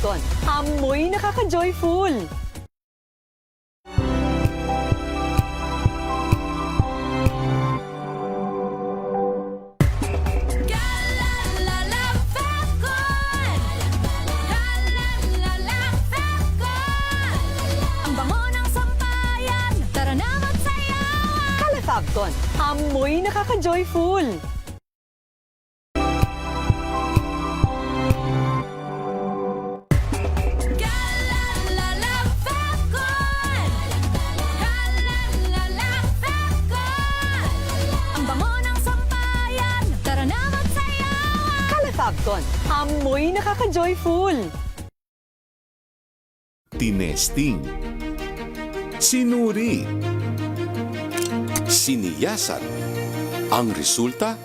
Fabcon, amoy nakaka-joyful. Fabcon, amoy nakaka-joyful. Fabcon, amoy nakaka-joyful. Tinesting, sinuri, siniyasan. Ang resulta?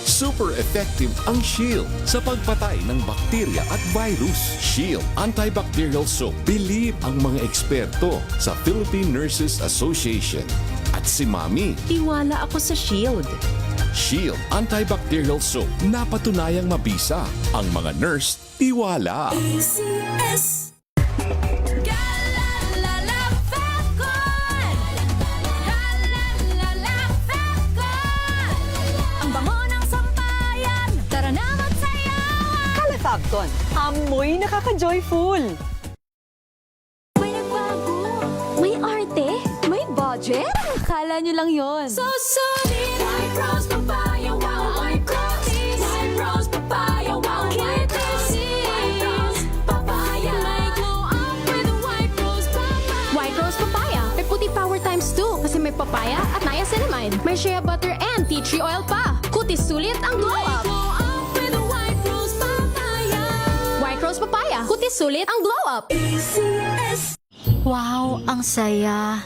Super effective ang Shield sa pagpatay ng bakterya at virus. Shield Antibacterial Soap. Believe ang mga eksperto sa Philippine Nurses Association. At si Mami. Tiwala ako sa Shield. Shield Antibacterial Soap. Napatunayang mabisa. Ang mga nurse, tiwala. ACS. Fabcon, amoy nakaka-joyful. May nagbago, may arte, may budget. Akala nyo lang yon. So solid. White rose papaya, wow, white rose. White rose papaya, wow, white rose. White rose papaya. May glow up with a white rose papaya. White rose papaya. May puti power times 2 kasi may papaya at niacinamide. May shea butter and tea tree oil pa. Kutis sulit ang glow up. Glow up with a white rose papaya. White rose papaya. Kutis sulit ang glow up. ACS. Wow, ang saya.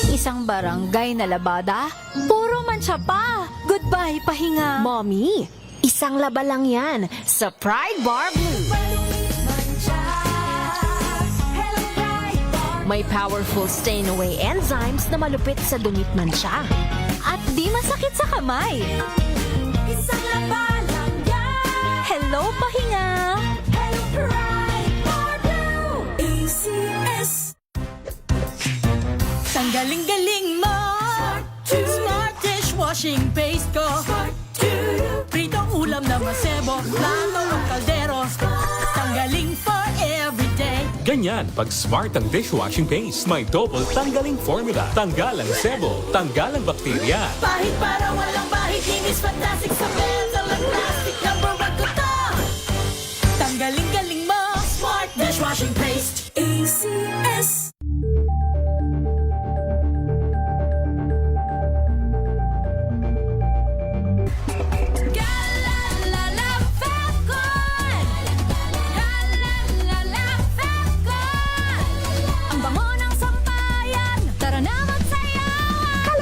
Isang barangay na labada, puro mancha pa. Goodbye, pahinga. Mommy, isang laba lang yan sa Pride Bar Blue. May powerful stain-away enzymes na malupit sa dumit mancha. At di masakit sa kamay. Isang laba lang yan. Hello, pahinga. Hello, Pride Bar Blue. ACS. Tanggaling-galing mo. Smart dishwashing paste ko. Pritong ulam na masebo, plano ng kaldero. Tanggaling for everyday. Ganyan pag smart ang dishwashing paste. May double tanggaling formula. Tanggal ang sebo, tanggal ang bakterya. Bahid para walang bahid, linis fantastic sa belt. Alang plastic, number 1 ko to. Tanggaling-galing mo. Smart dishwashing paste. ACS.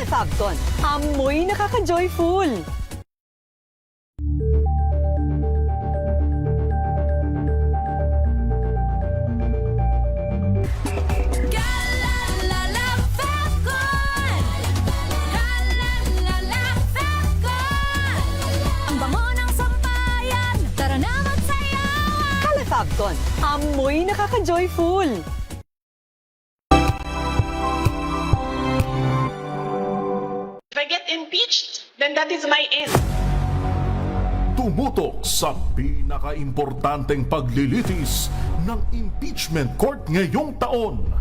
Fabcon, amoy nakaka-joyful. Fabcon, amoy nakaka-joyful. If I get impeached, then that is my end. Tumutok sa pinaka-importanteng paglilitis ng impeachment court ngayong taon.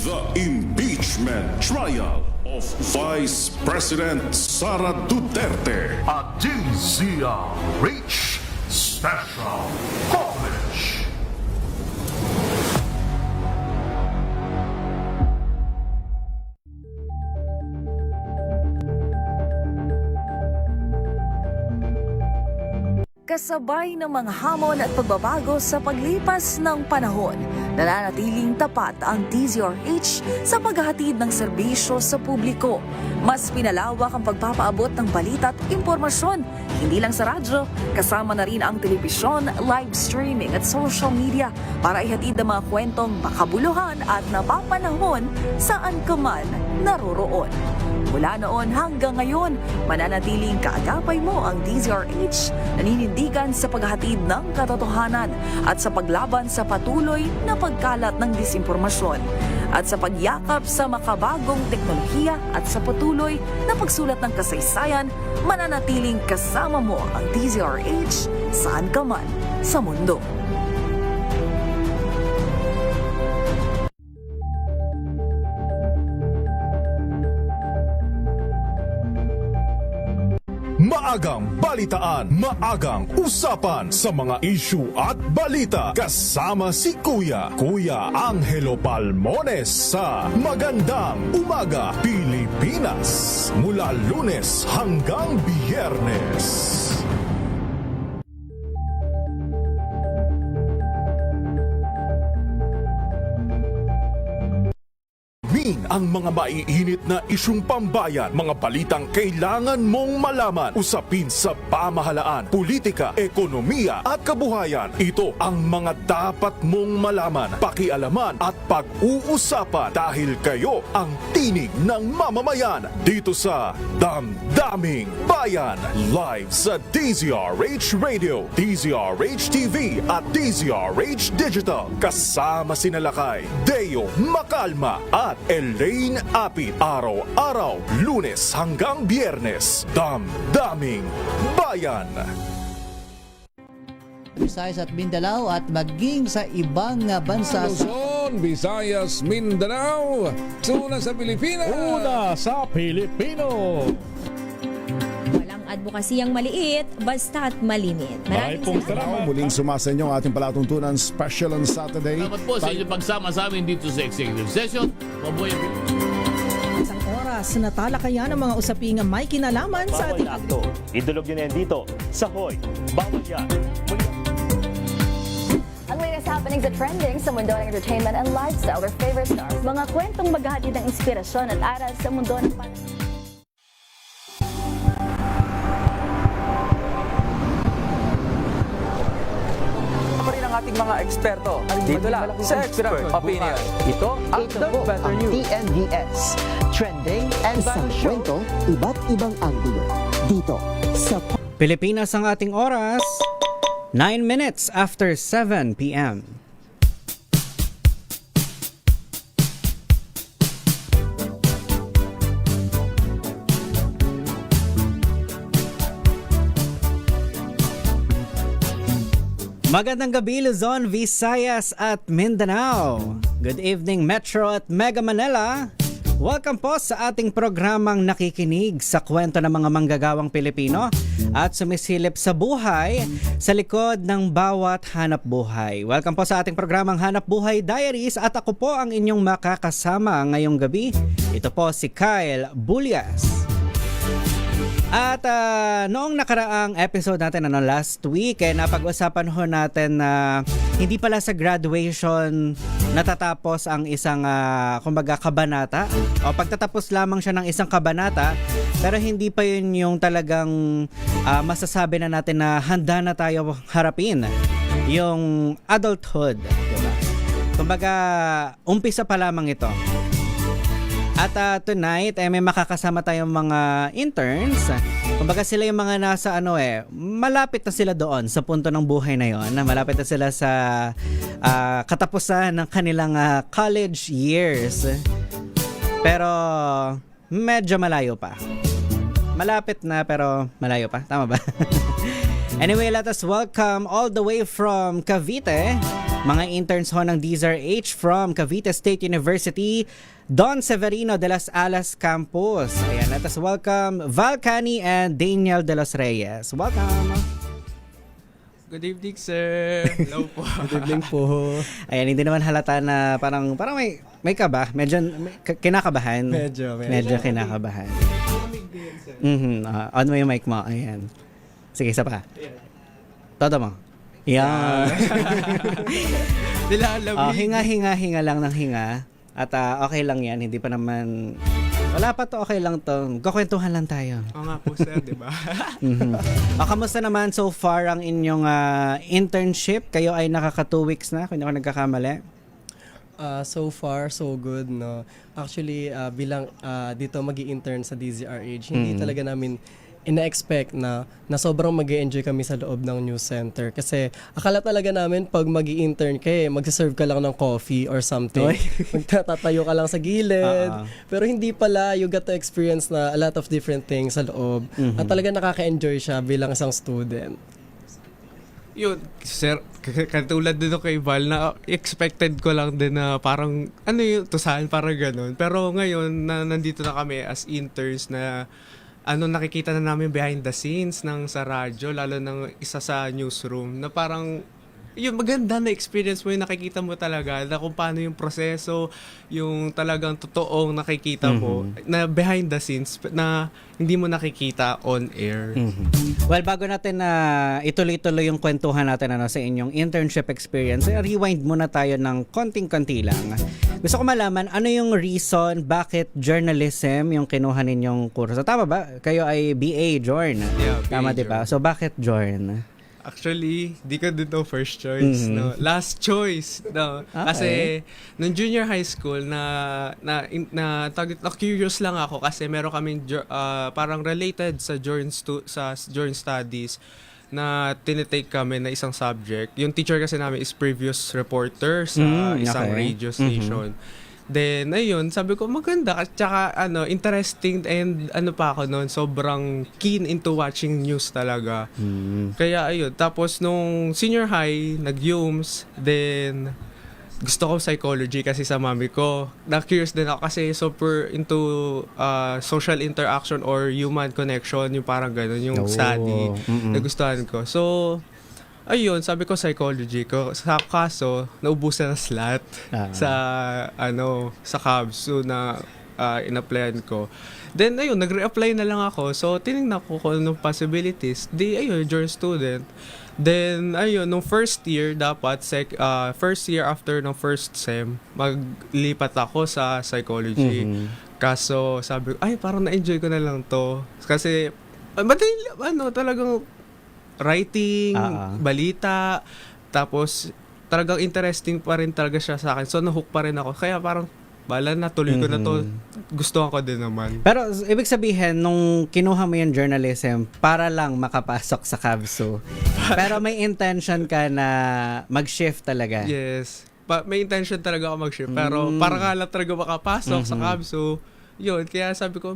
The Impeachment Trial of Vice President Sara Duterte. At DZRH Special Coverage. Kasabay ng mga hamon at pagbabago sa paglipas ng panahon, nananatiling tapat ang DZRH sa paghahatid ng serbisyo sa publiko. Mas pinalawak ang pagpapaabot ng balita at impormasyon, hindi lang sa radyo, kasama na rin ang telebisyon, live streaming at social media para ihatid ang mga kwentong makabuluhan at napapanahon saan ka man naroroon. Mula noon hanggang ngayon, mananatiling kaagapay mo ang DZRH, naninindigan sa paghahatid ng katotohanan at sa paglaban sa patuloy na pagkalat ng disinformasyon at sa pagyakap sa makabagong teknolohiya at sa patuloy na pagsulat ng kasaysayan, mananatiling kasama mo ang DZRH saan ka man sa mundo. Maagang balitaan, maagang usapan sa mga issue at balita. Kasama si Kuya Angelo Palmones sa Magandang Umaga Pilipinas. Mula Lunes hanggang Biyernes. Ang mga maiinit na isyung pambayan, mga balitang kailangan mong malaman, usapin sa pamahalaan, politika, ekonomiya at kabuhayan. Ito ang mga dapat mong malaman, pakialaman at pag-uusapan dahil kayo ang tinig ng mamamayan dito sa Damdaming Bayan. Live sa DZRH Radio, DZRH TV at DZRH Digital. Kasama sinalakay Deo Macalma at Elaine Apit. Araw-araw, Lunes hanggang Biyernes. Damdaming Bayan. Visayas at Mindanao at maging sa ibang bansa. Luzon, Visayas, Mindanao. Una sa Pilipinas. Una sa Pilipino. Walang advokasiyang maliit, basta't malimit. Maraming salamat. Muling sumasenyo ang ating palatuntunan special on Saturday. Salamat po sa inyong pagsama sa amin dito sa Executive Session. Mabuhay ang isang oras na talakayan ng mga usaping may kinalaman sa ating akto. Idulog nyo na yan dito sa Hoy. Bawal yan. Ang latest happenings at trending sa mundo ng entertainment and lifestyle or favorite stars. Mga kwentong maghahatid ng inspirasyon at aral sa mundo ng ating mga eksperto dito lang sa Expert Opinion. Ito ang The Better News. TNVS. Trending and isang kwento, iba't ibang anggulo. Dito sa Pilipinas ang ating oras. 9 minutes after 7 p.m. Magandang gabi Luzon, Visayas at Mindanao. Good evening Metro at Mega Manila. Welcome po sa ating programang nakikinig sa kwento ng mga manggagawang Pilipino at sumisilip sa buhay sa likod ng bawat hanap buhay. Welcome po sa ating programang Hanap Buhay Diaries at ako po ang inyong makakasama ngayong gabi. Ito po si Kyle Bulyas. At noong nakaraang episode natin, last week, napag-usapan ho natin na hindi pala sa graduation natatapos ang isang, kumbaga, kabanata. O pagtatapos lamang siya ng isang kabanata, pero hindi pa yun yung talagang masasabi na natin na handa na tayo harapin yung adulthood. Diba? Kumbaga, umpisa pa lamang ito. At tonight, may makakasama tayong mga interns. Kumbaga sila yung mga nasa malapit na sila doon sa punto ng buhay na yon. Malapit na sila sa katapusan ng kanilang college years. Pero medyo malayo pa. Malapit na pero malayo pa. Tama ba? Anyway, let us welcome all the way from Cavite, mga interns ho ng DZRH from Cavite State University, Don Severino de las Alas Campus. Ayan, let us welcome Val Cani and Daniel de los Reyes. Welcome! Good evening, sir. Hello po. Good evening po. Ayan, hindi naman halata na parang may kaba. Medyo kinakabahan. Medyo kinakabahan. On mo yung mic mo. Ayan. Sige, isa pa. Todo mo. Yan. Hinga lang ng hinga. At okay lang yan. Hindi pa naman... Wala pa to, okay lang to. Kukwentuhan lang tayo. Oo nga po, sir, di ba? Kamusta naman so far ang inyong internship? Kayo ay nakaka 2 weeks na, kung hindi ako nagkakamali. So far, so good, no? Actually, bilang dito magi-intern sa DZRH, hindi talaga namin ina-expect na sobrang mag-enjoy kami sa loob ng news center. Kasi akala talaga namin pag magi-intern ka, magsaserve ka lang ng coffee or something. Magtatayo ka lang sa gilid. Pero hindi pala, you got to experience na a lot of different things sa loob. At talaga nakaka-enjoy siya bilang isang student. Yun, sir, katulad din kay Val na expected ko lang din na parang tusahan, parang ganun. Pero ngayon na nandito na kami as interns na nakikita na namin behind the scenes ng sa radyo, lalo ng isa sa newsroom, na parang yun, maganda na experience mo yung nakikita mo talaga na kung paano yung proseso, yung talagang totoong nakikita mo na behind the scenes na hindi mo nakikita on air. Well, bago natin na ituloy-tuloy yung kwentuhan natin sa inyong internship experience, rewind muna tayo ng konting-konti lang. Gusto ko malaman, ano yung reason bakit journalism yung kinuha ninyong kurso? Tama ba? Kayo ay BA, Jorn. Yeah, BA, tama, diba? So, bakit Jorn? Actually, di ko din first choice, no. Last choice, no. Okay. Kasi nung junior high school curious lang ako kasi meron kaming parang related sa Joint Studies na tinitake kami na isang subject. Yung teacher kasi namin is previous reporter sa isang radio station. Then, ayun, sabi ko, maganda. At saka, interesting and pa ako noon, sobrang keen into watching news talaga. Kaya, ayun. Tapos, nung senior high, nag-UMS, then, gusto ko psychology kasi sa mami ko. Na-curious din ako kasi super into social interaction or human connection, yung parang gano'n, yung study. Nagustuhan ko. So, ayun, sabi ko psychology ko. Kaso, naubusan na slot sa CABS. So, in-applyan ko. Then, ayun, nag-re-apply na lang ako. So, tinignan ko kung anong possibilities. Ayun, during student. Then, ayun, nung first year, dapat, first year after ng first sem, maglipat ako sa psychology. Kaso, sabi ko, parang na-enjoy ko na lang to. Kasi, talagang writing, balita, tapos talagang interesting pa rin talaga siya sa akin. So, nahook pa rin ako. Kaya parang, natuloy ko na to. Gusto ko din naman. Pero, ibig sabihin, nung kinuha mo yung journalism, para lang makapasok sa CABSO. Pero may intention ka na mag-shift talaga. Yes. May intention talaga ako mag-shift. Pero, para nga lang talaga makapasok sa CABSO, yun. Kaya sabi ko,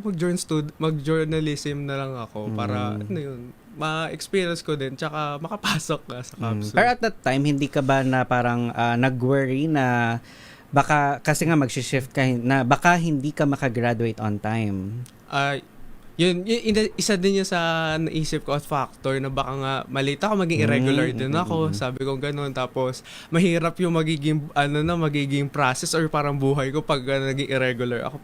mag-journalism na lang ako. Para, ma-experience ko din, tsaka makapasok ka sa CABSO. Pero at that time, hindi ka ba na parang nag-worry na baka, kasi nga mag-shift ka, na baka hindi ka makagraduate on time? Yun, isa din yun sa naisip ko at factor na baka nga malate ako, maging irregular din ako. Sabi ko gano'n. Tapos, mahirap yung magiging process or parang buhay ko pag naging irregular ako.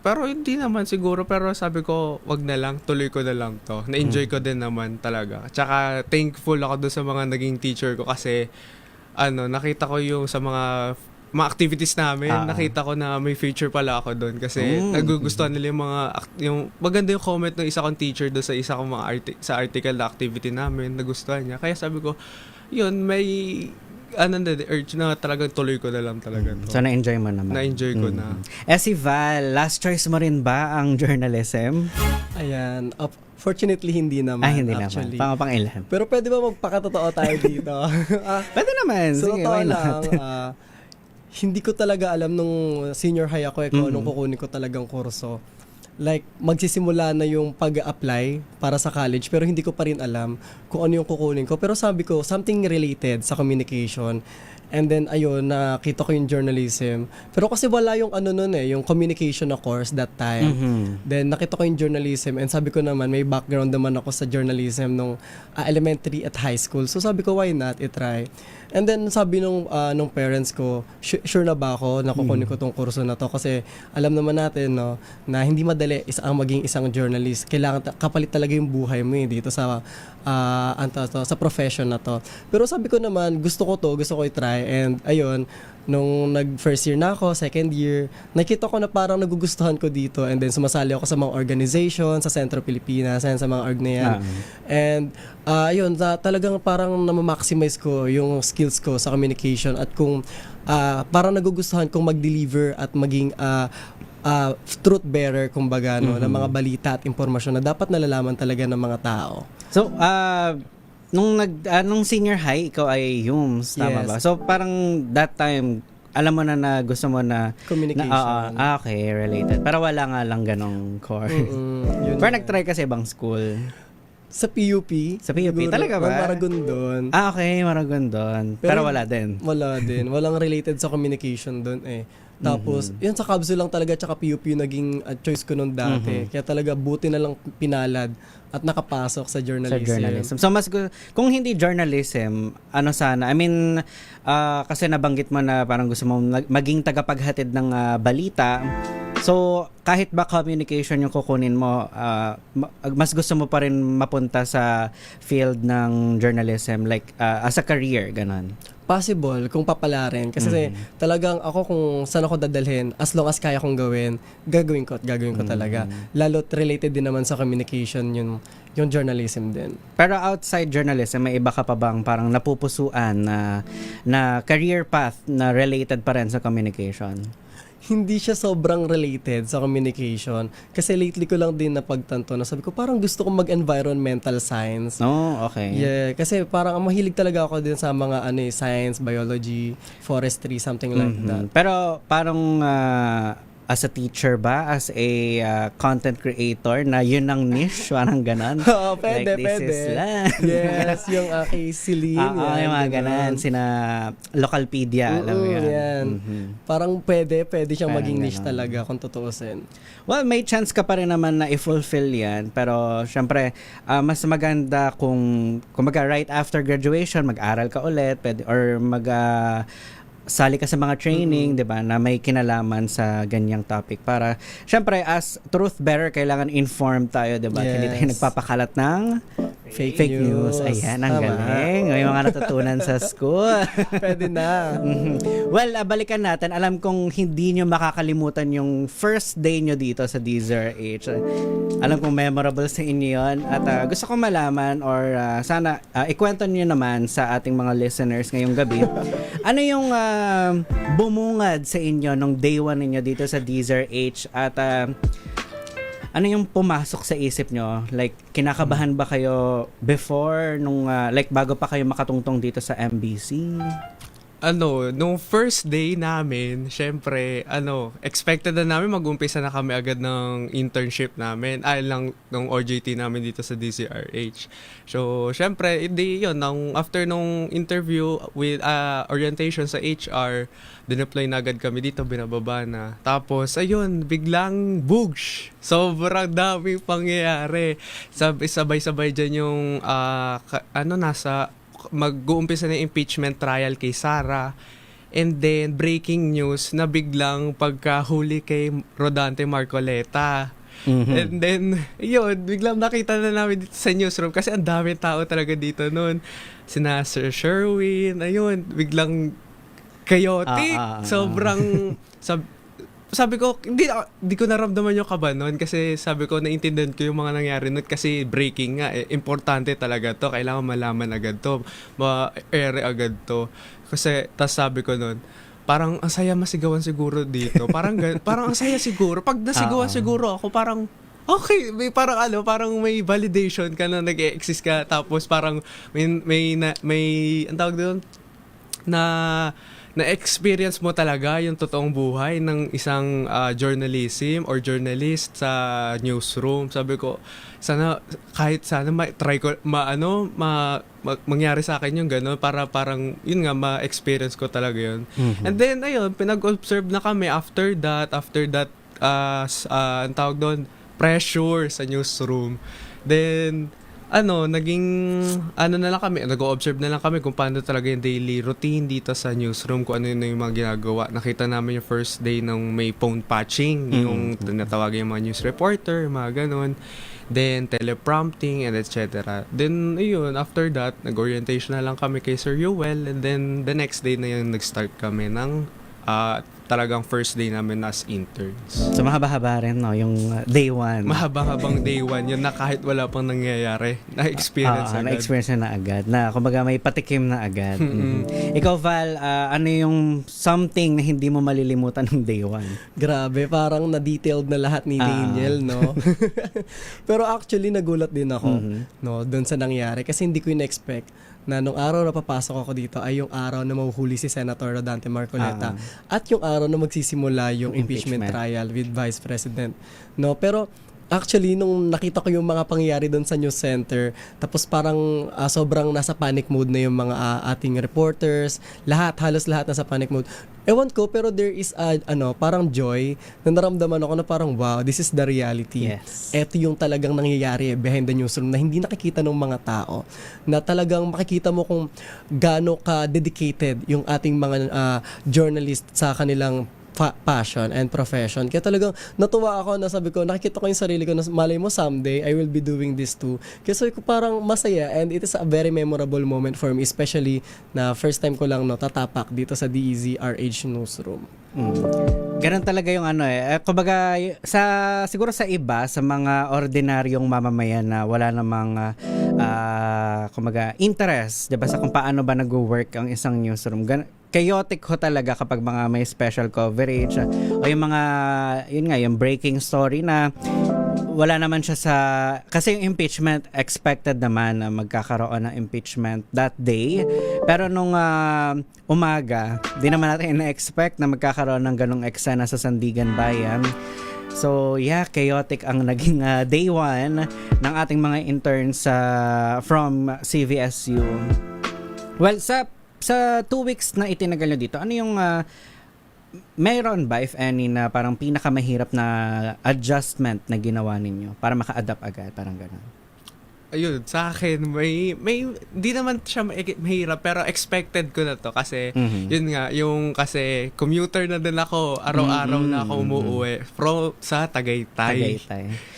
Pero hindi naman siguro, pero sabi ko, wag na lang, tuloy ko na lang to. Na-enjoy ko din naman talaga. Tsaka thankful ako doon sa mga naging teacher ko kasi nakita ko yung sa mga activities namin, nakita ko na may future pala ako doon kasi nagugustuhan nila yung maganda yung comment ng isa kong teacher doon sa isa kong sa article na activity namin, nagustuhan niya. Kaya sabi ko, yun, may urge na talagang tuloy ko na lang talaga to. So, na-enjoy mo naman? Na-enjoy ko na. Si Val, last choice mo rin ba ang journalism? Ayan. Fortunately, hindi naman. Hindi actually. naman. Pang ilan? Pero pwede ba magpakatotoo tayo dito? Pwede naman. So, sige, why not? Hindi ko talaga alam nung senior high ako kung anong kukunin ko talagang kurso. Like, magsisimula na yung pag-apply para sa college pero hindi ko pa rin alam kung ano yung kukunin ko. Pero sabi ko, something related sa communication. And then, ayun, nakita ko yung journalism. Pero kasi wala yung yung communication na course that time. Then, nakita ko yung journalism and sabi ko naman, may background naman ako sa journalism nung elementary at high school. So, sabi ko, why not? I-try. And then, sabi nung parents ko, sure na ba ako na kukunin ko tong kurso na to? Kasi, alam naman natin, no, na hindi madali maging isang journalist. Kailangan kapalit talaga yung buhay mo dito sa sa profession na to. Pero sabi ko naman, gusto ko i-try. And ayun, nung nag-first year na ako, second year, nakita ko na parang nagugustuhan ko dito and then sumasali ako sa mga organization, sa Sentro Pilipinas, and sa mga org na yan. And yun, talagang parang na-maximize ko yung skills ko sa communication at kung parang nagugustuhan kong mag-deliver at maging truth bearer kumbaga ng mga balita at impormasyon na dapat nalalaman talaga ng mga tao. So, nung senior high, ikaw ay HUMS, tama Yes. ba? So, parang that time, alam mo na gusto mo na communication. Okay, related. Pero wala nga lang ganong course. Pero nag-try ka sa ibang school. Sa PUP. Sa PUP, siguro, talaga ba? Maragondon. Okay, Maragondon. Pero wala din. Wala din. Walang related sa communication doon eh. Tapos, yun sa Kabso lang talaga tsaka PUP yung naging choice ko noon dati. Kaya talaga buti na lang pinalad at nakapasok sa journalism. So, kung hindi journalism, ano sana? I mean, kasi nabanggit mo na parang gusto mo maging tagapaghatid ng balita. So, kahit ba communication yung kukunin mo, mas gusto mo pa rin mapunta sa field ng journalism, like as a career, ganon? Possible kung papalarin kasi talagang ako kung saan ako dadalhin, as long as kaya kong gagawin ko talaga. Lalo't related din naman sa communication yung journalism din. Pero outside journalism, may iba ka pa bang parang napupusuan na career path na related pa rin sa communication? Hindi siya sobrang related sa communication. Kasi lately ko lang din napagtanto na sabi ko parang gusto kong mag-environmental science. Oh, okay. Yeah, kasi parang mahilig talaga ako din sa mga science, biology, forestry, something like that. Pero parang as a teacher ba? As a content creator na yun ang niche? Parang ganon? Oo, pwede, like, pwede. Yes, yung kay Celine. Yung mga ganon. Sina Localpedia. Alam mo yan. Parang pwede siyang Parang maging niche ganon. talaga kung tutuusin. Well, may chance ka pa rin naman na i-fulfill yan. Pero, syempre, mas maganda kung right after graduation, mag-aral ka ulit, or sali ka sa mga training, 'di ba, na may kinalaman sa ganyang topic para syempre as truth bearer kailangan informed tayo, 'di ba? Hindi tayo nagpapakalat ng fake news. Ayan, ang galing. May mga natutunan sa school. Pwede na. Well, balikan natin. Alam kong hindi nyo makakalimutan yung first day nyo dito sa DZRH. Alam kong memorable sa inyo yun. At gusto kong malaman or sana ikwento nyo naman sa ating mga listeners ngayong gabi. Ano yung bumungad sa inyo nung day 1 ninyo dito sa DZRH at ano yung pumasok sa isip nyo? Like, kinakabahan ba kayo before, bago pa kayo makatungtong dito sa MBC? Nung first day namin, syempre, expected na namin mag-umpisa na kami agad ng internship namin. Nung OJT namin dito sa DZRH. So, syempre, after nung interview with orientation sa HR, dineploy na agad kami dito, binababa na. Tapos, ayun, biglang boosh! Sobrang daming pangyayari. Sabay-sabay dyan yung, mag-uumpisa na yung impeachment trial kay Sara. And then, breaking news na biglang pagkahuli kay Rodante Marcoleta. And then, yun, biglang nakita na namin dito sa newsroom kasi ang dami tao talaga dito noon. Sina Sir Sherwin, ayun, biglang chaotic. Sobrang... Sabi ko, hindi ko naramdaman yung kaba nun kasi sabi ko, naintindihan ko yung mga nangyari nun kasi breaking nga, importante talaga to, kailangan malaman agad to, ma-ere agad to. Kasi, tas sabi ko nun, parang ang saya masigawan siguro dito, parang ang saya siguro, pag nasigawan siguro ako, parang, okay, parang may validation ka na nag-exist ka, tapos parang may ang tawag doon, na-experience mo talaga yung totoong buhay ng isang journalism or journalist sa newsroom. Sabi ko, sana try ko mangyari sa akin yung gano'n para parang yun nga ma-experience ko talaga yun. And then ayun, pinag-observe na kami after that ang tawag doon, pressure sa newsroom. Then naging, na lang kami, nag-o-observe na lang kami kung paano talaga yung daily routine dito sa newsroom, kung ano yung mga ginagawa. Nakita namin yung first day nung may phone patching, yung tinatawagin yung mga news reporter, mga ganun. Then, teleprompting, and etc. Then, ayun, after that, nag-orientation na lang kami kay Sir Yuel, and then, the next day na yun, nag-start kami ng talagang first day namin as interns. So mahaba-haba rin, no? Yung day one. Mahaba-habang day one, yun na kahit wala pang nangyayari. Na-experience agad. Na-experience na agad. Na, kumbaga, may patikim na agad. Ikaw, Val, ano yung something na hindi mo malilimutan ng day one? Grabe, parang na-detailed na lahat ni Daniel, no? Pero actually, nagulat din ako, no, doon sa nangyari. Kasi hindi ko in-expect na nung araw na papasok ako dito ay yung araw na mahuhuli si Senator Rodante Marcoleta at yung araw na magsisimula yung impeachment trial with Vice President. No, pero actually, nung nakita ko yung mga pangyayari doon sa news center, tapos parang sobrang nasa panic mode na yung mga ating reporters, halos lahat nasa panic mode. Ewan ko, pero there is parang joy na naramdaman ako na parang, wow, this is the reality. Yes. Ito yung talagang nangyayari behind the newsroom na hindi nakikita ng mga tao. Na talagang makikita mo kung gaano ka-dedicated yung ating mga journalist sa kanilang passion and profession. Kaya talagang natuwa ako na sabi ko, nakikita ko yung sarili ko na malay mo someday I will be doing this too. Kaya sabi ko parang masaya and it is a very memorable moment for me, especially na first time ko lang tatapak dito sa DZRH newsroom. Ganun talaga yung kumbaga siguro sa iba, sa mga ordinaryong mamamayan na wala namang kumbaga interest, 'di ba, sa kung paano ba nag-work ang isang newsroom. Chaotic ho talaga kapag mga may special coverage o yung mga yung breaking story na wala naman siya kasi yung impeachment expected naman na magkakaroon ng impeachment that day, pero nung umaga di naman natin na-expect na magkakaroon ng ganong eksena sa Sandigan Bayan. So chaotic ang naging day one ng ating mga interns from CVSU. Well, sa 2 weeks na itinagal nyo dito, ano yung mayroon ba, if any, na parang pinakamahirap na adjustment na ginawa ninyo para maka-adapt agad, parang gano'n? Ayun, sa akin, may di naman siya mahirap, pero expected ko na to kasi, yun nga, yung kasi commuter na din ako, araw-araw na ako umuwi sa Tagaytay.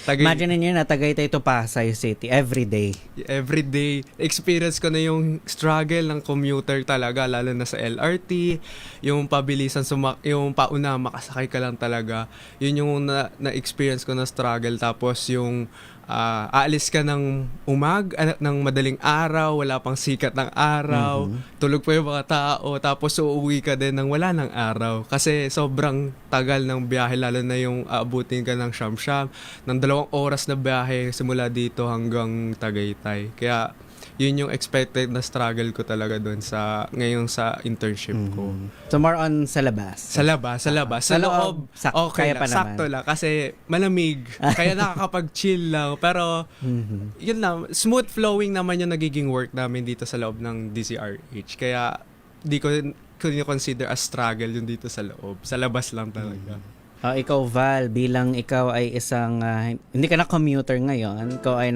Imagine niyo na Tagaytay to Pasay City, everyday. Everyday. Experience ko na yung struggle ng commuter talaga, lalo na sa LRT, yung pabilisan, yung pauna, makasakay ka lang talaga. Yun yung na-experience ko na struggle, tapos yung aalis ka ng ng madaling araw, wala pang sikat ng araw, tulog pa yung mga tao, tapos uuwi ka din ng wala ng araw. Kasi sobrang tagal ng biyahe, lalo na yung aabutin ka ng Siyam-Siyam, ng 2 oras na biyahe simula dito hanggang Tagaytay. Kaya yun yung expected na struggle ko talaga doon ngayong sa internship ko. So more on sa labas? Sa loob, okay lang, sakto lang. Kasi malamig, kaya nakakapag-chill lang. Pero, yun lang, smooth flowing naman yung nagiging work namin dito sa loob ng DZRH. Kaya, di ko consider as struggle yung dito sa loob. Sa labas lang talaga. Ikaw, Val, bilang ikaw ay isang, hindi ka na commuter ngayon, ikaw ay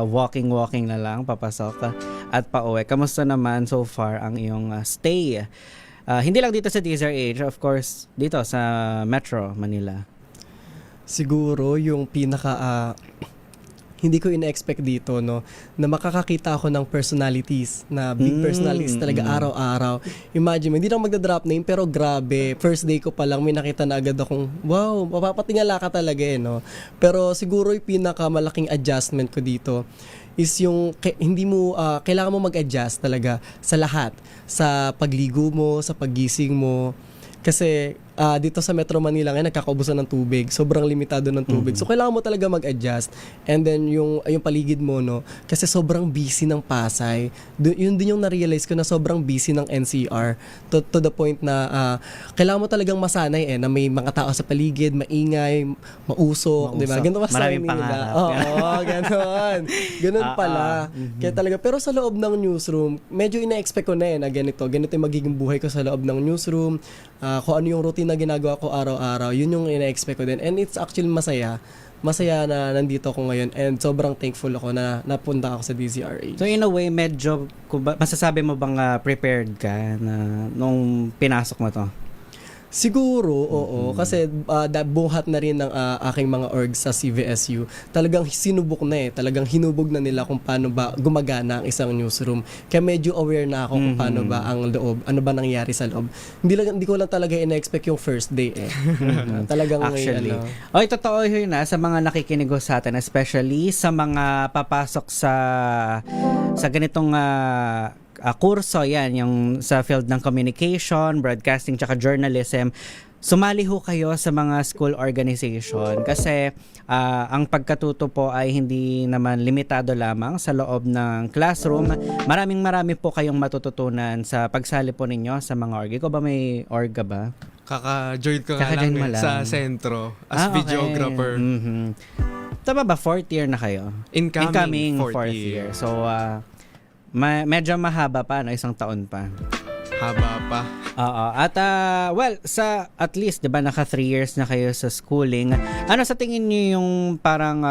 walking na lang, papasok at pauwi. Kamusta naman so far ang iyong stay? Hindi lang dito sa DZRH, of course, dito sa Metro Manila. Siguro yung hindi ko ina-expect dito, no, na makakakita ako ng personalities, na big personalities talaga araw-araw. Imagine, hindi na magda-drop name, pero grabe, first day ko pa lang, may nakita na agad akong, wow, mapapatingala ka talaga no. Pero siguro yung pinakamalaking adjustment ko dito is yung hindi mo, kailangan mo mag-adjust talaga sa lahat. Sa pagligo mo, sa paggising mo. Kasi dito sa Metro Manila ngayon nagkakaubusan ng tubig, sobrang limitado ng tubig. So kailangan mo talaga mag-adjust. And then yung paligid mo, no, kasi sobrang busy ng Pasay. Yun din yung na-realize ko na sobrang busy ng NCR to the point na kailangan mo talagang masanay na may mga tao sa paligid, maingay, mausok, di ba? Ganun masanay nila. Oo, ganun pala. Kaya talaga, pero sa loob ng newsroom, medyo ina-expect ko na ganito yung magiging buhay ko sa loob ng newsroom. Kung ano yung routine na ginagawa ko araw-araw, yun yung ina-expect ko din. And it's actually masaya masaya na nandito ako ngayon and sobrang thankful ako na napunta ako sa DZRH. So in a way, medyo, masasabi mo bang prepared ka na nung pinasok mo to? Siguro, oo. Kasi buhat na rin ng aking mga org sa CVSU. Talagang sinubok na Talagang hinubog na nila kung paano ba gumagana ang isang newsroom. Kaya medyo aware na ako kung paano ba ang loob, ano ba nangyari sa loob. Hindi ko lang talaga ina-expect yung first day Talagang actually. Oy, totoo yun sa mga nakikinig sa atin, especially sa mga papasok sa ganitong kurso, yan, yung sa field ng communication, broadcasting, tsaka journalism. Sumali ho kayo sa mga school organization kasi ang pagkatuto po ay hindi naman limitado lamang sa loob ng classroom. Marami po kayong matututunan sa pagsali po ninyo sa mga org. Ikaw ba may org ka ba? Kaka-join ko nga lang sa sentro as videographer. Tama ba? 4th year na kayo? Incoming 4th year. So, medyo mahaba pa, isang taon pa. Haba pa. Oo. At at least, 'di ba, naka 3 years na kayo sa schooling. Ano sa tingin niyo yung parang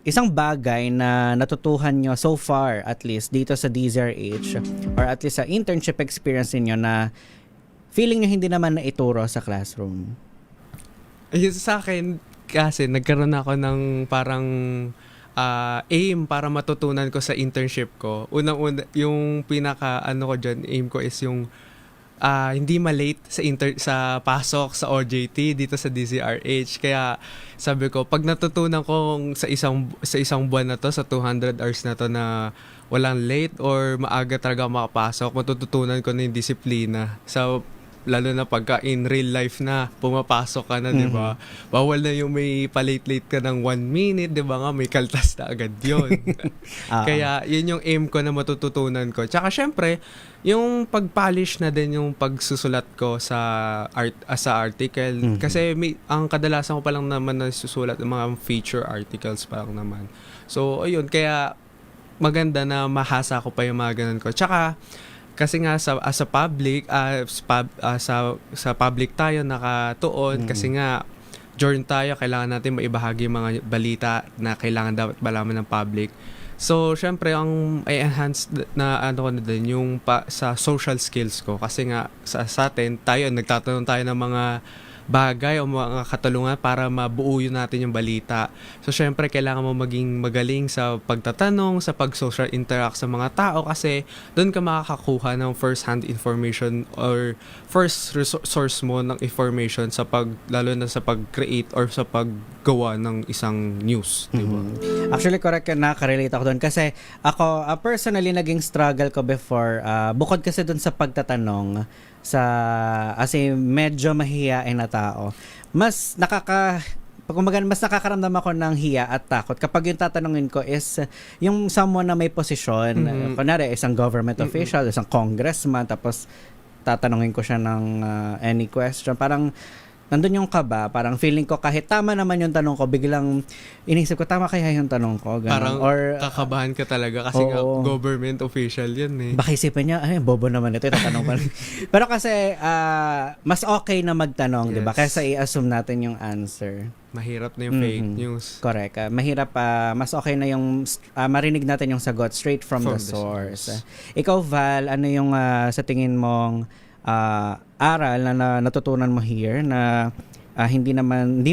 isang bagay na natutuhan nyo so far, at least dito sa DZRH, or at least sa internship experience niyo na feeling nyo hindi naman naituro sa classroom? Ayun, sa akin kasi nagkaroon ako ng parang aim para matutunan ko sa internship ko. Unang-una, yung pinaka ko dyan, aim ko is yung hindi ma-late sa pasok sa OJT dito sa DZRH. Kaya sabi ko, pag natutunan ko sa isang buwan na to, sa 200 hours na to, na walang late or maaga talaga makapasok, matututunan ko na yung disiplina. Lalo na pagka in real life na pumapasok ka na, di ba? Bawal na yung may palate-late ka ng 1 minute, di ba nga? May kaltas na agad yun. Kaya yun yung aim ko na matututunan ko. Tsaka syempre, yung pag-polish na din yung pagsusulat ko sa article. Kasi ang kadalasan ko pa lang naman na susulat ng mga feature articles pa lang naman. So, ayun. Kaya maganda na mahasa ko pa yung mga ganun ko. Tsaka, kasi nga sa public sa public tayo nakatuon kasi nga journal tayo, kailangan natin maibahagi yung mga balita na kailangan dapat malaman ng public. So syempre ang i-enhance na ko na din yung sa social skills ko kasi nga sa atin tayo nagtatanong tayo ng mga bagay o mga katalungan para mabuo yun natin yung balita. So, syempre, kailangan mo maging magaling sa pagtatanong, sa pag-social interact sa mga tao kasi doon ka makakakuha ng first-hand information or first source mo ng information lalo na sa pag-create or sa paggawa ng isang news. Diba? Actually, correct ka, nakarelate ako doon kasi ako, personally, naging struggle ko before, bukod kasi doon sa pagtatanong, kasi medyo mahihiyain na tao. Mas nakakaramdam ako ng hiya at takot kapag yung tatanungin ko is yung someone na may posisyon, kunwari isang government official, isang congressman, tapos tatanungin ko siya ng any question. Parang nandun yung kaba, parang feeling ko kahit tama naman yung tanong ko, biglang inisip ko, tama kaya yung tanong ko? Ganun. Parang kakabahan ka talaga kasi nga government official yan eh. Baka isipin niya, bobo naman ito, itatanong pa. Pero kasi, mas okay na magtanong, di ba? Kaysa i-assume natin yung answer. Mahirap na yung fake news. Correct. Mahirap, mas okay na yung marinig natin yung sagot straight from the source. Ikaw, Val, ano yung sa tingin mong aral na natutunan mo here na hindi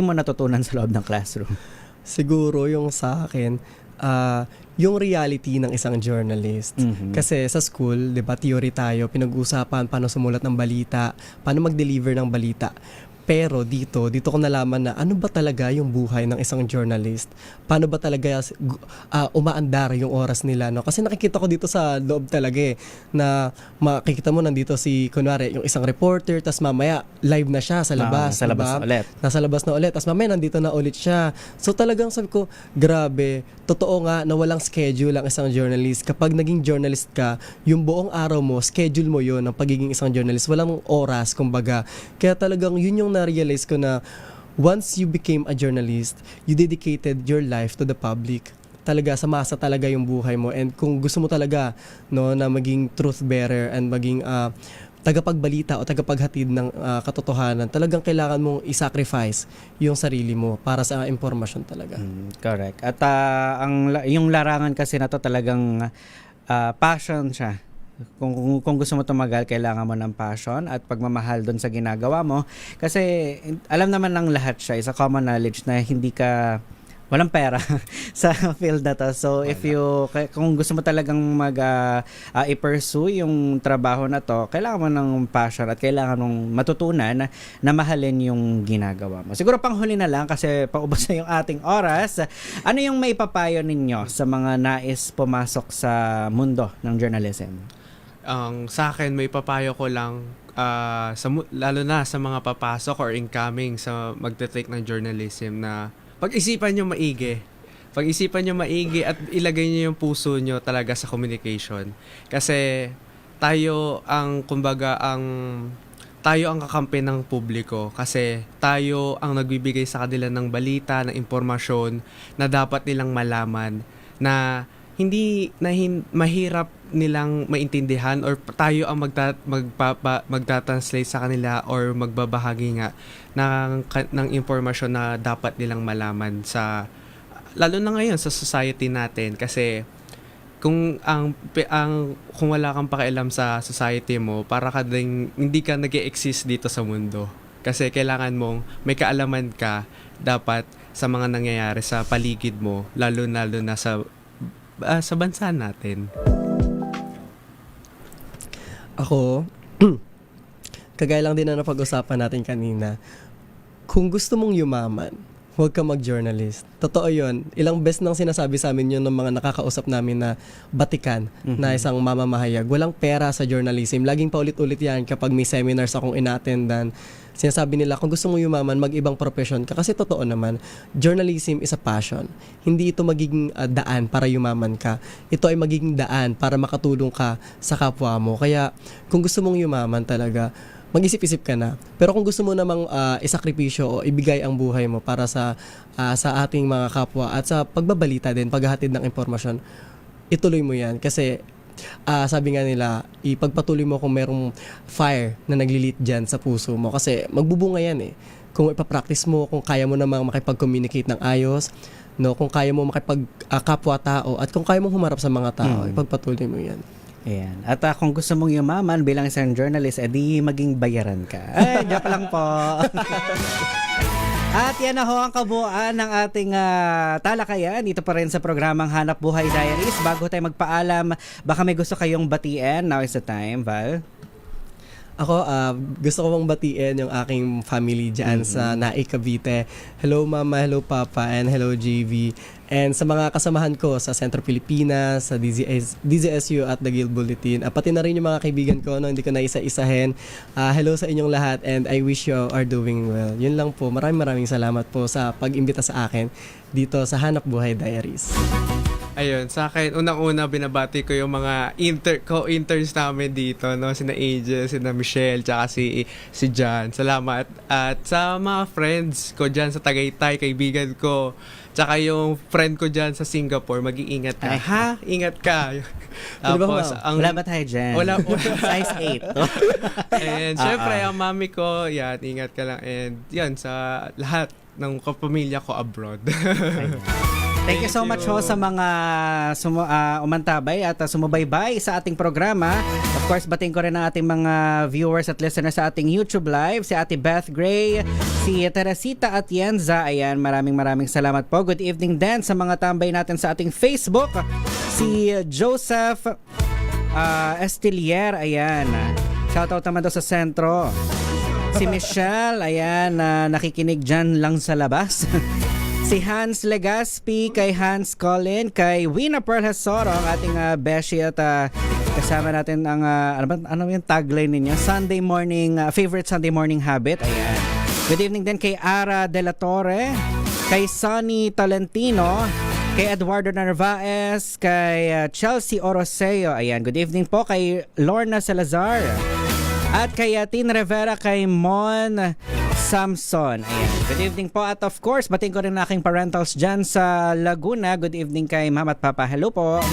mo natutunan sa loob ng classroom? Siguro yung sa akin, yung reality ng isang journalist. Kasi sa school, 'di ba, theory tayo, pinag-uusapan paano sumulat ng balita, paano mag-deliver ng balita. Pero dito ko nalaman na ano ba talaga yung buhay ng isang journalist. Paano ba talaga umaandar yung oras nila, no? Kasi nakikita ko dito sa loob talaga na makikita mo nandito kunwari, yung isang reporter, tas mamaya live na siya sa labas. Sa labas ulit. Nasa labas na ulit. Tas mamaya nandito na ulit siya. So talagang sabi ko, grabe, totoo nga na walang schedule ang isang journalist. Kapag naging journalist ka, yung buong araw mo, schedule mo yun ng pagiging isang journalist. Walang oras, kumbaga. Kaya talagang yun yung na-realize ko na once you became a journalist, you dedicated your life to the public. Talaga, sa masa talaga yung buhay mo. And kung gusto mo talaga, no, na maging truth bearer and maging tagapagbalita o tagapaghatid ng katotohanan, talagang kailangan mong i-sacrifice yung sarili mo para sa impormasyon talaga. Correct. At yung larangan kasi na to talagang passion siya. Kung gusto mo tumagal, kailangan mo ng passion at pagmamahal doon sa ginagawa mo. Kasi alam naman ng lahat siya, is a common knowledge na hindi ka walang pera sa field na to. So kung gusto mo talagang i-pursue yung trabaho na to, kailangan mo ng passion at kailangan mong matutunan na mahalin yung ginagawa mo. Siguro panghuli na lang kasi paubos na yung ating oras. Ano yung maipapayo ninyo sa mga nais pumasok sa mundo ng journalism? Sa akin, may papayo ko lang lalo na sa mga papasok or incoming sa magte-take ng journalism na pag-isipan nyo maigi. Pag-isipan nyo maigi at ilagay nyo yung puso nyo talaga sa communication. Kasi tayo ang kakampi ng publiko kasi tayo ang nagbibigay sa kanila ng balita, ng impormasyon na dapat nilang malaman na hindi mahirap nilang maintindihan or tayo ang magta-translate sa kanila or magbabahagi nga ng impormasyon na dapat nilang malaman lalo na ngayon sa society natin kasi kung wala kang pakialam sa society mo, para ka ding hindi ka nag-e-exist dito sa mundo. Kasi kailangan mong may kaalaman ka dapat sa mga nangyayari sa paligid mo, lalo na sa bansa natin. Ako, kagaya lang din na napag-usapan natin kanina, kung gusto mong yumaman, huwag ka mag-journalist. Totoo yun. Ilang beses nang sinasabi sa amin yun ng mga nakakausap namin na batikan na isang mamamahayag. Walang pera sa journalism. Laging paulit-ulit yan kapag may seminars akong ina-attendan. Sinasabi nila, kung gusto mong yumaman, mag-ibang profession ka. Kasi totoo naman, journalism is a passion. Hindi ito magiging daan para yumaman ka. Ito ay magiging daan para makatulong ka sa kapwa mo. Kaya, kung gusto mong yumaman talaga, mag-isip-isip ka na. Pero kung gusto mo namang isakripisyo o ibigay ang buhay mo para sa ating mga kapwa at sa pagbabalita din, paghahatid ng impormasyon, ituloy mo yan. Kasi sabi nga nila, ipagpatuloy mo kung merong fire na naglilit dyan sa puso mo. Kasi magbubunga yan eh. Kung ipapractice mo, kung kaya mo namang makipag-communicate ng ayos, no, kung kaya mo makipag-kapwa-tao, at kung kaya mong humarap sa mga tao, ipagpatuloy mo yan. Ayan. At kung gusto mong yumaman bilang isang journalist, edi maging bayaran ka. Joke lang po. At yan na ho ang kabuuan ng ating talakayan dito pa rin sa programang Hanap Buhay Diaries. Bago tayo magpaalam, baka may gusto kayong batiin. Now is the time, Val. Ako, gusto ko bang batiin yung aking family dyan sa Naik, Cavite. Hello Mama, hello Papa, and hello JV. And sa mga kasamahan ko sa Centro Pilipinas, sa DZSU at The Guild Bulletin. Pati na rin yung mga kaibigan ko, no, hindi ko na isa-isahin. Hello sa inyong lahat and I wish you are doing well. Yun lang po. Maraming salamat po sa pag-imbita sa akin dito sa Hanap Buhay Diaries. Ayun, sa akin, unang-una binabati ko yung mga co-interns namin dito, no? Sina Angel, sina Michelle, tsaka si John. Salamat. At sa mga friends ko dyan sa Tagaytay, kaibigan ko, tsaka yung friend ko dyan sa Singapore, mag-iingat ka. Ha? Ingat ka. Tapos, wala ba tayo dyan? Wala. Size 8. And syempre, ang mami ko, yan, ingat ka lang. And yan, sa lahat ng kapamilya ko abroad. Thank you so much ho sa mga umantabay at sumubaybay sa ating programa. Of course, bating ko rin ang ating mga viewers at listeners sa ating YouTube Live. Si Ate Beth Gray, si Teresita Atienza. Ayan, maraming salamat po. Good evening din sa mga tambay natin sa ating Facebook. Si Joseph Estilier, ayan. Shoutout naman daw sa sentro. Si Michelle, ayan, nakikinig dyan lang sa labas. Si Hans Legaspi, kay Hans Colin, kay Wina Pearl Hasoro, ang ating beshi at kasama natin ang, ano yung tagline ninyo? Sunday morning, favorite Sunday morning habit. Ayan. Good evening din kay Ara De La Torre, kay Sonny Tolentino, kay Eduardo Narvaez, kay Chelsea Oroseo. Ayan. Good evening po kay Lorna Salazar. At kay Tin Rivera, kay Mon Samson. Ayan. Good evening po. At of course, bating ko rin aking parentals dyan sa Laguna. Good evening kay Mama at Papa. Hello po.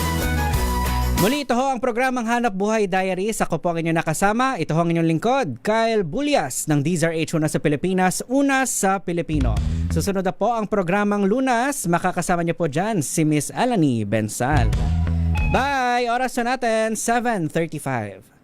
Muli ito ho ang programang Hanap Buhay Diaries. Ako po ang inyong nakasama. Ito ho ang inyong lingkod, Kyle Bulyas ng DZRH, una sa Pilipinas, una sa Pilipino. Susunod na po ang programang Lunas. Makakasama niyo po dyan si Miss Alani Bensal. Bye! Oras na natin, 7:35.